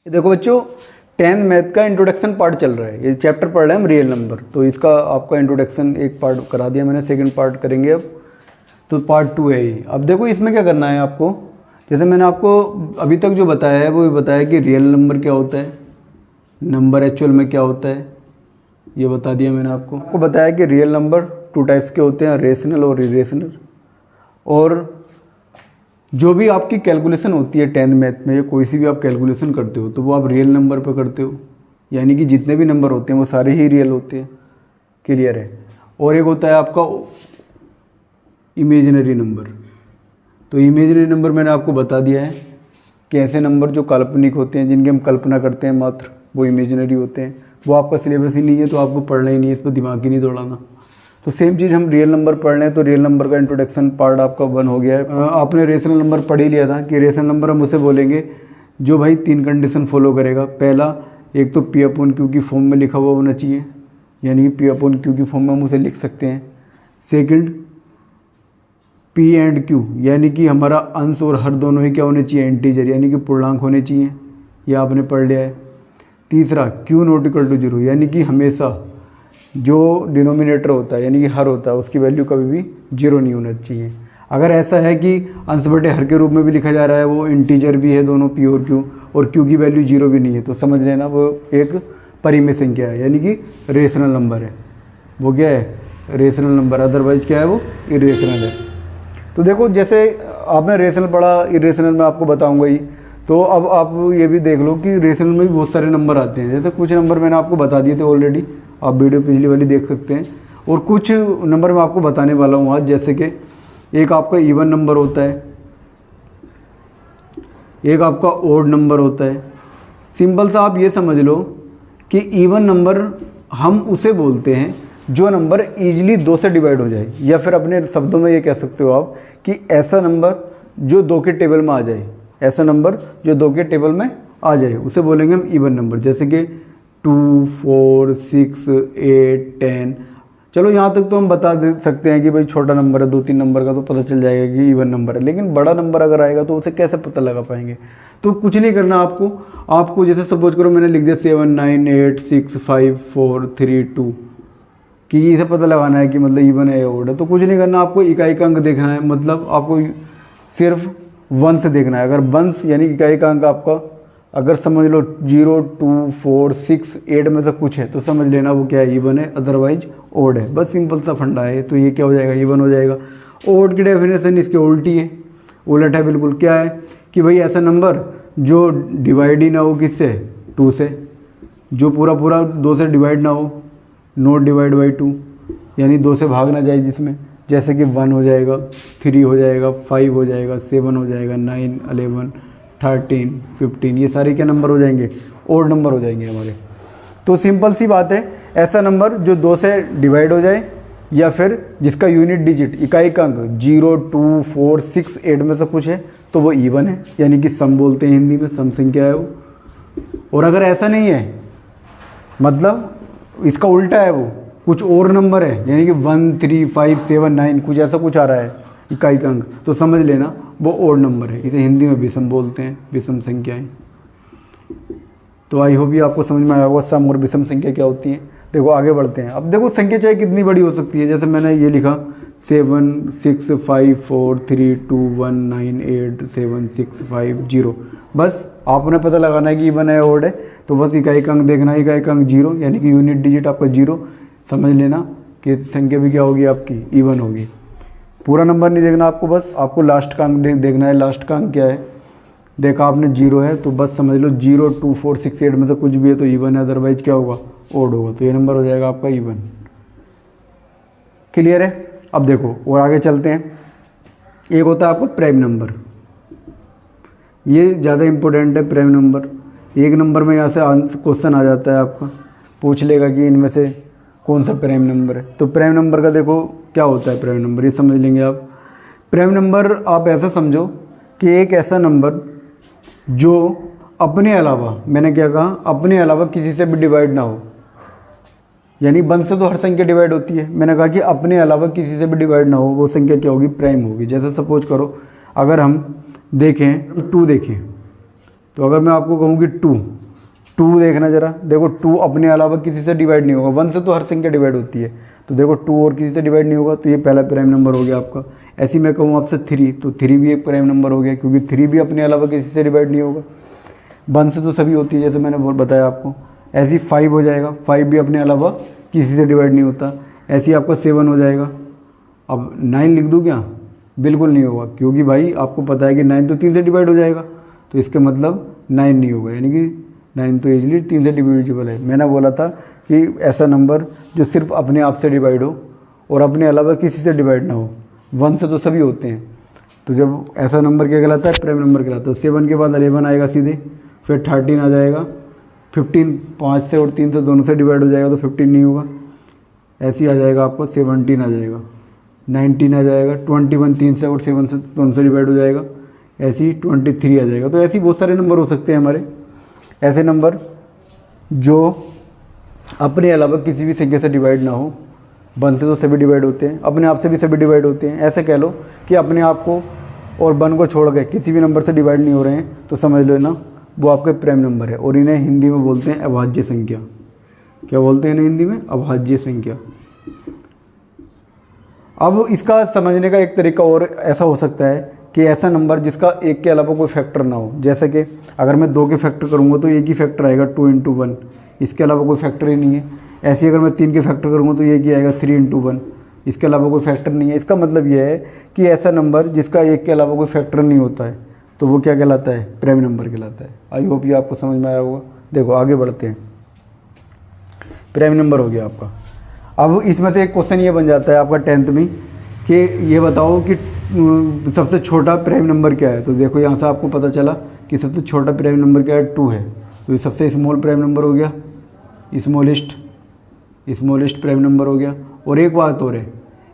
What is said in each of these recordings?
देखो बच्चों, 10th math का इंट्रोडक्शन पार्ट चल रहा है। ये चैप्टर पढ़ रहे हैं हम रियल नंबर, तो इसका आपका इंट्रोडक्शन एक पार्ट करा दिया मैंने, सेकंड पार्ट करेंगे अब। तो पार्ट 2 है ये। अब देखो इसमें क्या करना है आपको, जैसे मैंने आपको अभी तक जो बताया है वो बताया कि रियल नंबर क्या होता है, नंबर एक्चुअल में क्या होता है, ये बता दिया मैंने आपको बताया कि रियल नंबर 2 टाइप्स के होते हैं, रेशनल और इरेशनल। और जो भी आपकी कैलकुलेशन होती है 10th मैथ में, या कोई सी भी आप कैलकुलेशन करते हो तो वो आप रियल नंबर पे करते हो, यानी कि जितने भी नंबर होते हैं वो सारे ही रियल होते हैं। क्लियर है। और एक होता है आपका इमेजिनरी नंबर। तो इमेजिनरी नंबर मैंने आपको बता दिया है कि ऐसे नंबर जो काल्पनिक होते हैं, जिनकी हम कल्पना करते हैं मात्र, वो इमेजिनरी होते हैं। वो आपका सिलेबस ही नहीं है तो आपको पढ़ना ही नहीं है, इस पर दिमाग ही नहीं दौड़ाना। तो सेम चीज़ हम रियल नंबर पढ़ रहे हैं, तो रियल नंबर का इंट्रोडक्शन पार्ट आपका 1 हो गया है। आपने रेशनल नंबर पढ़ ही लिया था कि रेशनल नंबर हम उसे बोलेंगे जो भाई 3 कंडीशन फॉलो करेगा। पहला, एक तो P/Q की फॉर्म में लिखा हुआ होना चाहिए, यानी कि P/Q की फॉर्म में हम उसे लिख सकते हैं। सेकंड, P&Q, यानी कि हमारा अंश और हर दोनों ही क्या होने चाहिए, इंटीजर, यानी कि पूर्णांक होने चाहिए। यह आपने पढ़ लिया है। तीसरा, Q≠0, यानी कि हमेशा जो डिनोमिनेटर होता है, यानी कि हर होता है, उसकी वैल्यू कभी भी 0 नहीं होना चाहिए। अगर ऐसा है कि अंश बटे हर के रूप में भी लिखा जा रहा है, वो इंटीजर भी है दोनों P और Q, और Q की वैल्यू 0 भी नहीं है, तो समझ लेना वो एक परिमेय संख्या है, यानी कि रेशनल नंबर है। वो क्या है, रेशनल नंबर। अदरवाइज क्या है, वो इरेशनल है। तो देखो, जैसे आपने रेशनल पढ़ा, इरेशनल में आपको बताऊंगा ही। तो अब आप ये भी देख लो कि रेशनल में भी बहुत सारे नंबर आते हैं। जैसे कुछ नंबर मैंने आपको बता दिए थे ऑलरेडी, आप वीडियो पिछली वाली देख सकते हैं। और कुछ नंबर मैं आपको बताने वाला हूँ आज, जैसे कि एक आपका इवन नंबर होता है, एक आपका ओड नंबर होता है। सिंपल सा आप ये समझ लो कि इवन नंबर हम उसे बोलते हैं जो नंबर ईजिली 2 से डिवाइड हो जाए, या फिर अपने शब्दों में ये कह सकते हो आप कि ऐसा नंबर जो 2 के टेबल में आ जाए, ऐसा नंबर जो 2 के टेबल में आ जाए, उसे बोलेंगे हम इवन नंबर। जैसे कि 2, 4, 6, 8, 10। चलो यहाँ तक तो हम बता दे सकते हैं कि भाई छोटा नंबर है, 2-3 नंबर का, तो पता चल जाएगा कि इवन नंबर है। लेकिन बड़ा नंबर अगर आएगा तो उसे कैसे पता लगा पाएंगे। तो कुछ नहीं करना आपको जैसे सपोज करो मैंने लिख दिया 7, 9, 8, 6, 5, 4, 3, 2, कि इसे पता लगाना है कि मतलब इवन है या ओड है। तो कुछ नहीं करना, आपको इकाई का अंक देखना है, मतलब आपको सिर्फ वंश देखना है। अगर वंश यानी इकाई का अंक आपका अगर समझ लो 0, 2, 4, 6, 8 में से कुछ है, तो समझ लेना वो क्या है, इवन है, अदरवाइज ओड है। बस सिंपल सा फंडा है। तो ये क्या हो जाएगा, इवन हो जाएगा। ओड की डेफिनेशन इसके उल्टी है, उलट है बिल्कुल। क्या है कि भाई ऐसा नंबर जो डिवाइड ही ना हो किससे, 2 से, जो पूरा 2 से डिवाइड ना हो, नॉट डिवाइड बाई 2, यानी 2 से भाग ना जाए जिसमें। जैसे कि 1 हो जाएगा, 3 हो जाएगा, 5 हो जाएगा, 7 हो जाएगा, 9, 11, 13, 15, ये सारे क्या नंबर हो जाएंगे, ओड नंबर हो जाएंगे हमारे। तो सिंपल सी बात है, ऐसा नंबर जो 2 से डिवाइड हो जाए, या फिर जिसका यूनिट डिजिट इकाई का अंक 0, 2, 4, 6, 8 में से कुछ है, तो वो इवन है, यानी कि सम बोलते हैं हिंदी में, सम संख्या है वो। और अगर ऐसा नहीं है, मतलब इसका उल्टा है, वो कुछ और नंबर है, यानी कि 1, 3, 5, 7, 9 कुछ ऐसा कुछ आ रहा है इकाई का अंक, तो समझ लेना वो ओड नंबर है। इसे हिंदी में विषम बोलते हैं, विषम संख्याएं। तो आई होप ये आपको समझ में आया होगा सम और विषम संख्या क्या होती है। देखो आगे बढ़ते हैं। अब देखो संख्या चाहे कितनी बड़ी हो सकती है, जैसे मैंने ये लिखा 7, 6, 5, 4, 3, 2, 1, 9, 8, 7, 6, 5, 0। बस आपने पता लगाना है कि इवन है ओड है, तो बस इकाई का अंक देखना है, इकाई का अंक 0, यानी कि यूनिट डिजिट आपका 0, समझ लेना कि संख्या भी क्या होगी आपकी, इवन होगी। पूरा नंबर नहीं देखना आपको, बस आपको लास्ट का अंक देखना है। लास्ट का अंक क्या है, देखा आपने 0 है, तो बस समझ लो 0, 2, 4, 6, 8 में से कुछ भी है तो इवन है, अदरवाइज क्या होगा, ओड होगा। तो ये नंबर हो जाएगा आपका इवन। क्लियर है। अब देखो और आगे चलते हैं। एक होता है आपका प्राइम नंबर, ये ज़्यादा इंपॉर्टेंट है प्राइम नंबर। एक नंबर में यहाँ से क्वेश्चन आ जाता है, आपका पूछ लेगा कि इनमें से कौन सा प्राइम नंबर है। तो प्राइम नंबर का देखो क्या होता है प्राइम नंबर, ये समझ लेंगे आप। प्राइम नंबर आप ऐसा समझो कि एक ऐसा नंबर जो अपने अलावा, मैंने क्या कहा, अपने अलावा किसी से भी डिवाइड ना हो, यानी 1 से तो हर संख्या डिवाइड होती है, मैंने कहा कि अपने अलावा किसी से भी डिवाइड ना हो, वो संख्या क्या होगी, प्राइम होगी। जैसे सपोज करो अगर हम देखें 2 देखें, तो अगर मैं आपको कहूँ कि 2 देखना ज़रा, देखो 2 अपने अलावा किसी से डिवाइड नहीं होगा, 1 से तो हर संख्या डिवाइड होती है, तो देखो 2 और किसी से डिवाइड नहीं होगा, तो ये पहला प्राइम नंबर हो गया आपका। ऐसे ही मैं कहूँ आपसे 3, तो 3 भी एक प्राइम नंबर हो गया, क्योंकि 3 भी अपने अलावा किसी से डिवाइड नहीं होगा, 1 से तो सभी होती है जैसे मैंने बताया आपको। ऐसे ही 5 हो जाएगा, 5 भी अपने अलावा किसी से डिवाइड नहीं होता। ऐसे ही आपका 7 हो जाएगा। अब 9 लिख दूँ क्या? बिल्कुल नहीं होगा, क्योंकि भाई आपको पता है कि 9 तो 3 से डिवाइड हो जाएगा, तो इसका मतलब 9 नहीं होगा, यानी कि 9 तो ईजिली 3 से डिविजिबल है। मैंने बोला था कि ऐसा नंबर जो सिर्फ अपने आप से डिवाइड हो और अपने अलावा किसी से डिवाइड ना हो, 1 से तो सभी होते हैं, तो जब ऐसा नंबर क्या कहलाता है? प्राइम नंबर कहलाता है। 7 के बाद 11 आएगा सीधे, फिर 13 आ जाएगा, 15 5 से और 3 से दोनों से डिवाइड हो जाएगा तो 15 नहीं होगा। ऐसे ही आ जाएगा आपको 17 आ जाएगा, 19 आ जाएगा, 21 3 से और 7 से दोनों से डिवाइड हो जाएगा, ऐसे ही 23 आ जाएगा। तो ऐसे ही बहुत सारे नंबर हो सकते हैं हमारे, ऐसे नंबर जो अपने अलावा किसी भी संख्या से डिवाइड ना हो। 1 से तो सभी डिवाइड होते हैं, अपने आप से भी सभी डिवाइड होते हैं। ऐसे कह लो कि अपने आप को और 1 को छोड़ के किसी भी नंबर से डिवाइड नहीं हो रहे हैं, तो समझ लो ना वो आपके प्राइम नंबर है, और इन्हें हिंदी में बोलते हैं अभाज्य संख्या। क्या बोलते हैं इन्हें हिंदी में? अभाज्य संख्या। अब इसका समझने का एक तरीका और ऐसा हो सकता है कि ऐसा नंबर जिसका एक के अलावा कोई फैक्टर ना हो, जैसे कि अगर मैं 2 के फैक्टर करूँगा तो एक ही फैक्टर आएगा 2 × 1, इसके अलावा कोई फैक्टर ही नहीं है। ऐसे ही अगर मैं 3 के फैक्टर करूँगा तो एक ही आएगा 3 × 1, इसके अलावा कोई फैक्टर नहीं है। इसका मतलब यह है कि ऐसा नंबर जिसका एक के अलावा कोई फैक्टर नहीं होता है, तो वो क्या कहलाता है? प्राइम नंबर कहलाता है। आई होप ये आपको समझ में आया होगा। देखो आगे बढ़ते हैं, प्राइम नंबर हो गया आपका। अब इसमें से एक क्वेश्चन ये बन जाता है आपका 10th में कि ये बताओ कि सबसे छोटा प्राइम नंबर क्या है। तो देखो यहाँ से आपको पता चला कि सबसे छोटा प्राइम नंबर क्या है? 2 है, तो ये सबसे स्मॉल प्राइम नंबर हो गया, स्मॉलेस्ट प्राइम नंबर हो गया। और एक बात और है,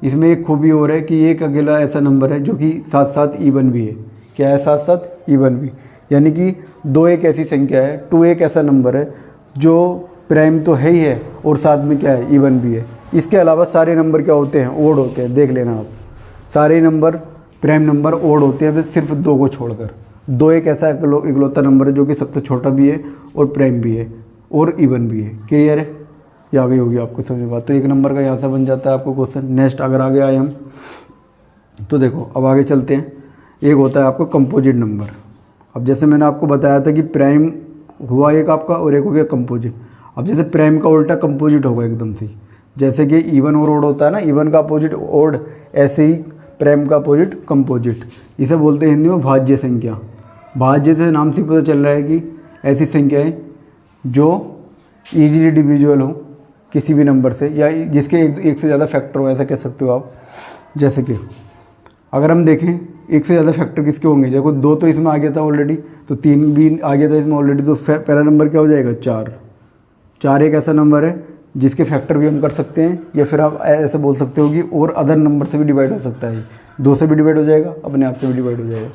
इसमें एक खूबी और है कि एक अकेला ऐसा नंबर है जो कि साथ साथ इवन भी है। क्या है? साथ साथ इवन भी, यानी कि 2 एक ऐसी संख्या है, 2 एक ऐसा नंबर है जो प्राइम तो है ही है और साथ में क्या है? इवन भी है। इसके अलावा सारे नंबर क्या होते हैं? ओड होते हैं। देख लेना आप, सारे नंबर प्राइम नंबर ओड होते हैं, बस सिर्फ 2 को छोड़कर। 2 एक ऐसा इकलौता नंबर है जो कि सबसे छोटा भी है और प्राइम भी है और इवन भी है। क्लियर है? ये आ गई होगी आपको समझ में बात। तो 1 नंबर का यहाँ से बन जाता है आपको क्वेश्चन। नेक्स्ट अगर आगे आए हम तो देखो अब आगे चलते हैं। एक होता है आपको कंपोजिट नंबर। अब जैसे मैंने आपको बताया था कि प्राइम हुआ एक आपका और एक हो गया कंपोजिट। अब जैसे प्राइम का उल्टा कंपोजिट होगा एकदम से, जैसे कि इवन और ओड होता है ना, इवन का अपोजिट ओड, ऐसे ही प्राइम का अपोजिट कंपोजिट। इसे बोलते हैं हिंदी में भाज्य संख्या। भाज्य से नाम से पता चल रहा है कि ऐसी संख्याएं जो ईजिली डिविजिबल हो किसी भी नंबर से, या जिसके एक से ज़्यादा फैक्टर हो, ऐसा कह सकते हो आप। जैसे कि अगर हम देखें एक से ज़्यादा फैक्टर किसके होंगे, देखो 2 तो इसमें आ गया था ऑलरेडी, तो 3 भी आ गया था इसमें ऑलरेडी, तो पहला नंबर क्या हो जाएगा? 4 एक ऐसा नंबर है जिसके फैक्टर भी हम कर सकते हैं, या फिर आप ऐसे बोल सकते हो कि और अदर नंबर से भी डिवाइड हो सकता है। 2 से भी डिवाइड हो जाएगा, अपने आप से भी डिवाइड हो जाएगा।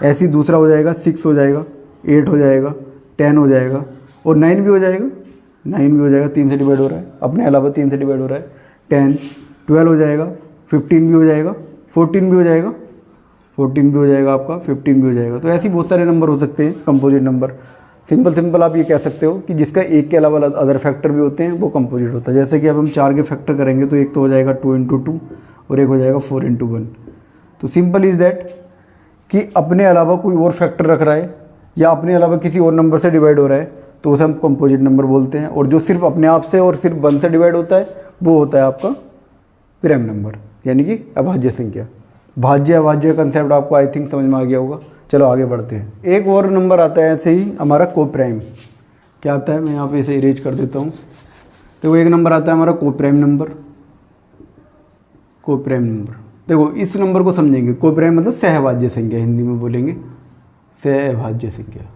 ऐसे ही दूसरा हो जाएगा 6 हो जाएगा, 8 हो जाएगा, 10 हो जाएगा और 9 भी हो जाएगा। 9 भी हो जाएगा, 3 से डिवाइड हो रहा है, अपने अलावा 3 से डिवाइड हो रहा है। 10, 12 हो जाएगा, 15 भी हो जाएगा, 14 भी हो जाएगा, 14 भी हो जाएगा आपका, 15 भी हो जाएगा। तो ऐसे बहुत सारे नंबर हो सकते हैं कंपोजिट नंबर। सिंपल आप ये कह सकते हो कि जिसका एक के अलावा अदर फैक्टर भी होते हैं वो कंपोजिट होता है। जैसे कि अब हम 4 के फैक्टर करेंगे तो एक तो हो जाएगा 2 × 2 और एक हो जाएगा 4 × 1। तो सिंपल इज़ दैट कि अपने अलावा कोई और फैक्टर रख रहा है या अपने अलावा किसी और नंबर से डिवाइड हो रहा है तो उसे हम कंपोजिट नंबर बोलते हैं। और जो सिर्फ अपने आप से और सिर्फ 1 से डिवाइड होता है वो होता है आपका प्राइम नंबर, यानी कि अभाज्य संख्या। भाज्य अभाज्य कंसेप्ट आपको आई थिंक समझ में आ गया होगा। चलो आगे बढ़ते हैं। एक और नंबर आता है ऐसे ही हमारा कोप्राइम। क्या आता है? मैं यहाँ पे इसे इरेज कर देता हूँ। तो वो एक नंबर आता है हमारा कोप्राइम नंबर। कोप्राइम नंबर, देखो इस नंबर को समझेंगे। कोप्राइम मतलब सहभाज्य संख्या, हिंदी में बोलेंगे सहभाज्य संख्या।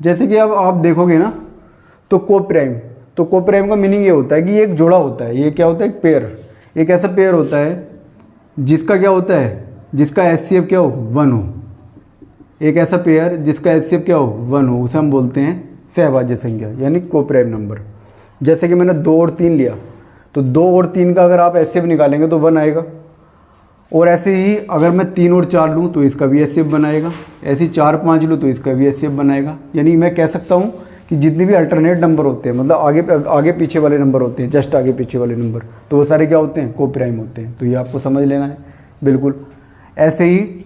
जैसे कि अब आप देखोगे ना तो कोप्राइम का मीनिंग ये होता है कि ये एक जोड़ा होता है। ये क्या होता है? एक पेयर। एक ऐसा पेयर होता है जिसका क्या होता है? जिसका HCF क्या हो? 1 हो। एक ऐसा पेयर जिसका HCF क्या हो? 1 हो, उसे हम बोलते हैं सहभाज्य संख्या, यानी कोप्राइम नंबर। जैसे कि मैंने 2 और 3 लिया, तो 2 और 3 का अगर आप HCF निकालेंगे तो 1 आएगा। और ऐसे ही अगर मैं 3 और 4 लूँ तो इसका भी एचसीएफ बनाएगा, ऐसे ही 4 5 लूँ तो इसका भी एचसीएफ बनाएगा। यानी मैं कह सकता हूँ कि जितने भी अल्टरनेट नंबर होते हैं, मतलब आगे पीछे वाले नंबर होते हैं, जस्ट आगे पीछे वाले नंबर, तो वो सारे क्या होते हैं, कोप्राइम होते हैं। तो ये आपको समझ लेना है बिल्कुल। ऐसे ही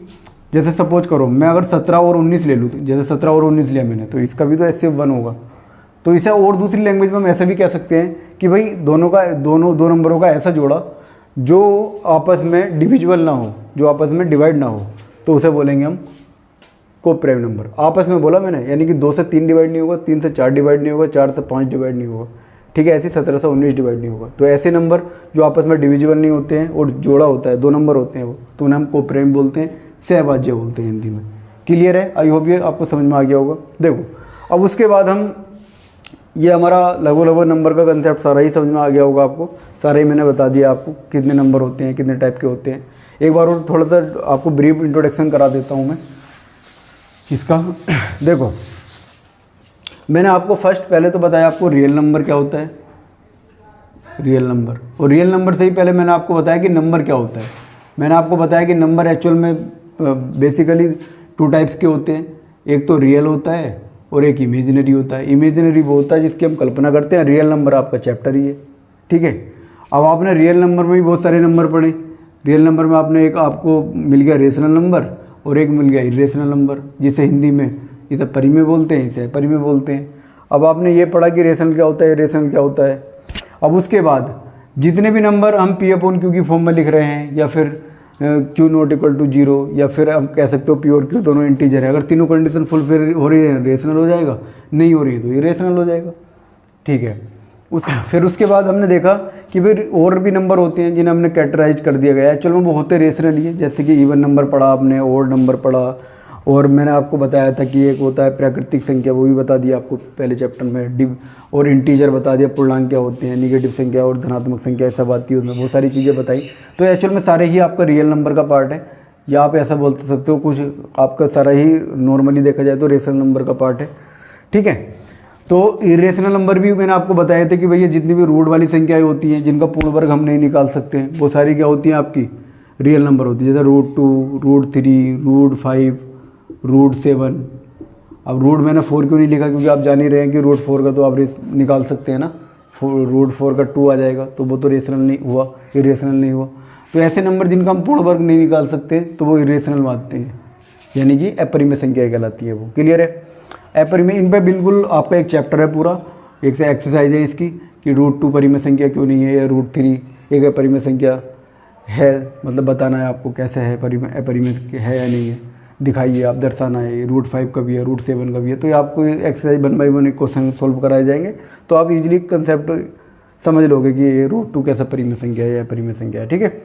जैसे सपोज करो मैं अगर 17 और 19 ले लूँ, तो जैसे 17 और 19 लिया मैंने, तो इसका भी तो एचसीएफ 1 होगा। तो इसे और दूसरी लैंग्वेज में हम ऐसे भी कह सकते हैं कि भाई दो नंबरों का ऐसा जोड़ा जो आपस में डिविजिबल ना हो, जो आपस में डिवाइड ना हो, तो उसे बोलेंगे हम कोप्राइम नंबर। आपस में बोला मैंने, यानी कि 2 से 3 डिवाइड नहीं होगा, 3 से 4 डिवाइड नहीं होगा, 4 से 5 डिवाइड नहीं होगा, ठीक है। ऐसे 17 से 19 डिवाइड नहीं होगा। तो ऐसे नंबर जो आपस में डिविजिबल नहीं होते हैं और जोड़ा होता है, 2 नंबर होते हैं वो, तो उन्हें हम कोप्राइम बोलते हैं, सहभाज्य बोलते हैं हिंदी में। क्लियर है? आई होप ये आपको समझ में आ गया होगा। देखो अब उसके बाद हम, ये हमारा लगभग नंबर का कंसेप्ट सारा ही समझ में आ गया होगा आपको, सारा ही मैंने बता दिया आपको कितने नंबर होते हैं, कितने टाइप के होते हैं। एक बार और थोड़ा सा आपको ब्रीफ इंट्रोडक्शन करा देता हूँ मैं इसका। देखो मैंने आपको फर्स्ट पहले तो बताया आपको रियल नंबर क्या होता है, रियल नंबर। और रियल नंबर से ही पहले मैंने आपको बताया कि नंबर क्या होता है। मैंने आपको बताया कि नंबर एक्चुअल में बेसिकली 2 टाइप्स के होते हैं, एक तो रियल होता है और एक इमेजिनरी होता है। इमेजिनरी वो होता है जिसकी हम कल्पना करते हैं, रियल नंबर आपका चैप्टर ही है, ठीक है। अब आपने रियल नंबर में भी बहुत सारे नंबर पढ़े। रियल नंबर में आपने एक आपको मिल गया रेशनल नंबर और एक मिल गया इरेशनल नंबर, जिसे हिंदी में इसे परिमेय बोलते हैं, इसे अपरिमेय बोलते हैं। अब आपने ये पढ़ा कि रेशनल क्या होता है, इरेशनल क्या होता है। अब उसके बाद जितने भी नंबर हम P/Q की फॉर्म में लिख रहे हैं, या फिर Q ≠ 0, या फिर हम कह सकते हो P और Q दोनों इंटीजर है, अगर तीनों कंडीशन फुलफिल हो रही है रेशनल हो जाएगा, नहीं हो रही है तो इरेशनल हो जाएगा, ठीक है। फिर उसके बाद हमने देखा कि फिर और भी नंबर होते हैं जिन्हें हमने कैटेगराइज कर दिया गया है। चलो वो होते रेशनल ही है, जैसे कि इवन नंबर पढ़ा आपने, ओड नंबर पढ़ा, और मैंने आपको बताया था कि एक होता है प्राकृतिक संख्या, वो भी बता दिया आपको पहले चैप्टर में। और इंटीजर बता दिया, पूर्णांक क्या होते हैं, निगेटिव संख्या और धनात्मक संख्या सब आती है उसमें, वो सारी चीज़ें बताई। तो एक्चुअल में सारे ही आपका रियल नंबर का पार्ट है, या आप ऐसा बोल सकते हो कुछ आपका सारा ही नॉर्मली देखा जाए तो रेशनल नंबर का पार्ट है, ठीक है। तो इरेशनल नंबर भी मैंने आपको बताए थे कि भैया जितनी भी रूट वाली संख्याएं होती हैं जिनका पूर्ण वर्ग हम नहीं निकाल सकते हैं, वो सारी क्या होती हैं आपकी रियल नंबर होती है। जैसे √2, √3, √5, √7। अब रूट मैंने 4 क्यों नहीं लिखा, क्योंकि आप जान ही रहे हैं कि √4 का तो आप निकाल सकते हैं ना, √4 का 2 आ जाएगा, तो वो तो रेशनल नहीं हुआ, इरेशनल नहीं हुआ। तो ऐसे नंबर जिनका हम पूर्ण वर्ग नहीं निकाल सकते तो वो इरेशनल मानते हैं, यानी कि अपरिमेय संख्या कहलाती है वो। क्लियर है? अपरिमेय, इन पर बिल्कुल आपका एक चैप्टर है पूरा, एक से एक्सरसाइज है इसकी कि √2 परिमेय संख्या क्यों नहीं है, या √3 एक अपरिमेय संख्या है, मतलब बताना है आपको कैसे है, अपरिमेय है या नहीं है, दिखाइए आप, दर्शाना है। √5 का भी है, √7 का भी है। तो ये आपको एक्सरसाइज 1 बाय 1 क्वेश्चन सोल्व कराए जाएंगे, तो आप इजीली कंसेप्ट समझ लोगे कि ये √2 कैसा परिमेय संख्या है या अपरिमेय संख्या है, ठीक है।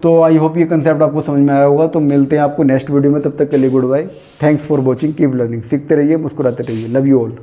तो आई होप ये कंसेप्ट आपको समझ में आया होगा। तो मिलते हैं आपको नेक्स्ट वीडियो में, तब तक के लिए good bye, thanks for watching, keep learning. सीखते रहिए, मुस्कुराते रहिए, लव यू ऑल।